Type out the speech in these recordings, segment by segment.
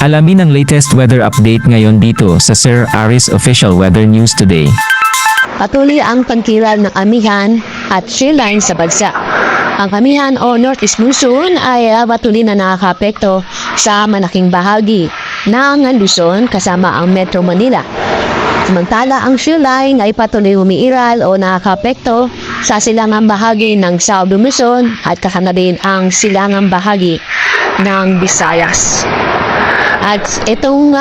Alamin ang latest weather update ngayon dito sa Sir Aris Official Weather News Today. Patuloy ang pagkiral ng amihan at shear line sa bansa. Ang amihan o northeast monsoon ay patuloy na nakakaapekto sa malaking bahagi ng Luzon kasama ang Metro Manila. Samantala, ang shear line ay patuloy umiiral o nakakaapekto sa silangang bahagi ng South Luzon at kasama din ang silangang bahagi ng Visayas. At itong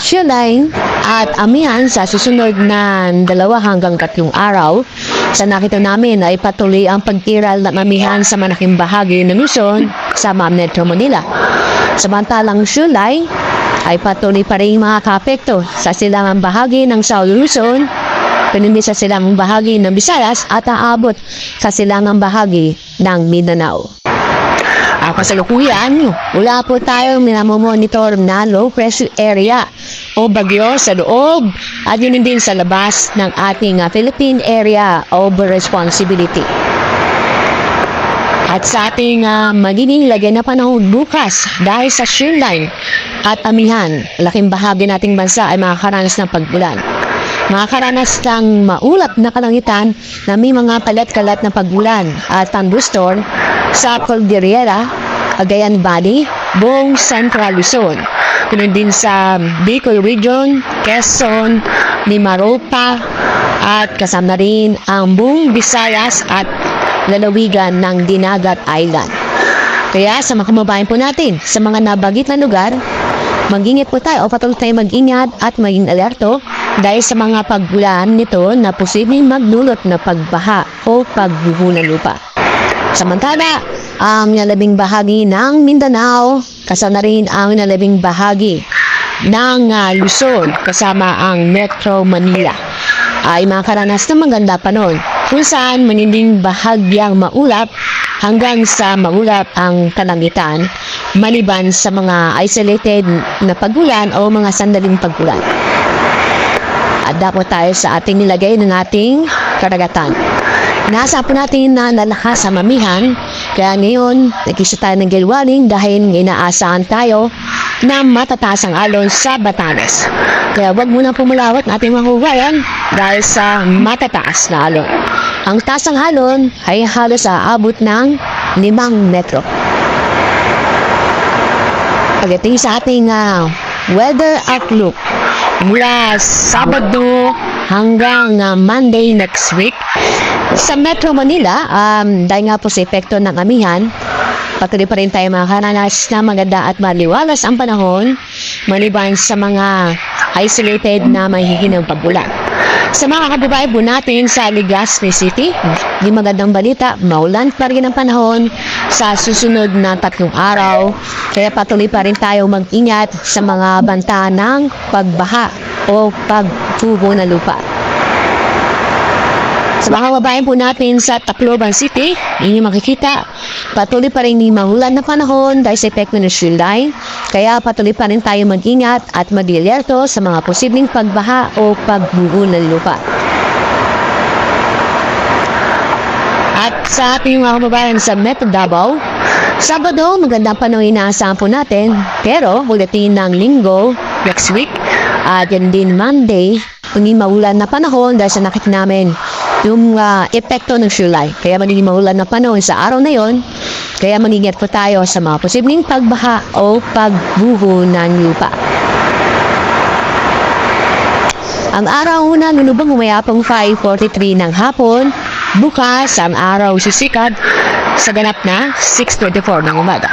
shear line at amihan sa susunod na 2 hanggang 3 araw, sa nakita namin ay patuloy ang pagkiral ng amihan sa malaking bahagi ng Luzon sa Metro Manila. Samantalang shear line ay patuloy pa rin makakaapekto sa silangang bahagi ng South Luzon, pinindi sa silangang bahagi ng Visayas at aabot sa silangang bahagi ng Mindanao. Kasalukuyan, wala po tayong minamomonitor na low pressure area o bagyo sa loob at yun din sa labas ng ating Philippine Area of Responsibility. At sa ating magiging lagay na panahon bukas dahil sa shear line at amihan, laking bahagi nating bansa ay makakaranas ng pag-ulan. Makakaranas ng maulap na kalangitan na may mga kalat-kalat na pag-ulan at thunderstorm sa Cordillera, Cagayan Valley, buong Central Luzon. Ganun din sa Bicol Region, Quezon, Mimaropa, at kasama rin ang buong Visayas at lalawigan ng Dinagat Island. Kaya sa mga kababayan po natin, sa mga nabagit na lugar, mag-ingat po tayo o patuloy tayo mag-ingat at maging alerto dahil sa mga pag-ulan nito na posibleng magdulot na pagbaha o pagguho ng lupa. Samantala, ang nalabing bahagi ng Mindanao, kasama rin ang nalabing bahagi ng Luzon, kasama ang Metro Manila, ay makakaranas ng maganda panahon kung saan maninding bahagyang maulap hanggang sa maulap ang kalangitan maliban sa mga isolated na pagulan o mga sandaling pagulan. At dapat tayo sa ating nilagay ng ating karagatan. Nasa po natin na nalakas sa mamihan, kaya ngayon nag-isa tayo ng gale warning dahil inaasahan tayo na matataas ang alon sa Batanes. Kaya wag muna pumulawat natin mga kababayan dahil sa matataas na alon. Ang taas ng alon ay halos aabot ng 5 metro. Pagdating sa ating weather outlook, mula Sabado hanggang Monday next week, sa Metro Manila, dahil nga po sa epekto ng amihan, patuloy pa rin tayo makakaranas na maganda at maliwalas ang panahon maliban sa mga isolated na mahihinang pag-ulan. Sa mga kababae po natin sa Legazpi City, di magandang balita, maulan pa rin ang panahon sa susunod na 3 araw, kaya patuloy pa rin tayo mag-ingat sa mga banta ng pagbaha o pagtubo ng lupa. Sa mga kababayan po natin sa Tacloban City, inyong makikita, patuloy pa rin ni mahulan na panahon dahil sa epekto ng shear line, kaya patuloy pa rin tayo mag-ingat at mag-alerto sa mga posibleng pagbaha o pagbuo ng lupa. At sa ating mga kababayan sa Metro Davao, Sabado, magandang panahon inaasahan po natin, pero ulitin ng Linggo next week at yan din Monday, hindi maulan na panahon dahil sa nakita namin yung epekto ng shear line. Kaya magiging maulan na panahon sa araw na yon. Kaya mag-ingat po tayo sa mga posibleng pagbaha o pagbuho ng lupa. Ang araw unang lubang umayapang 5:43 ng hapon. Bukas ang araw sisikat sa ganap na 6:24 ng umaga.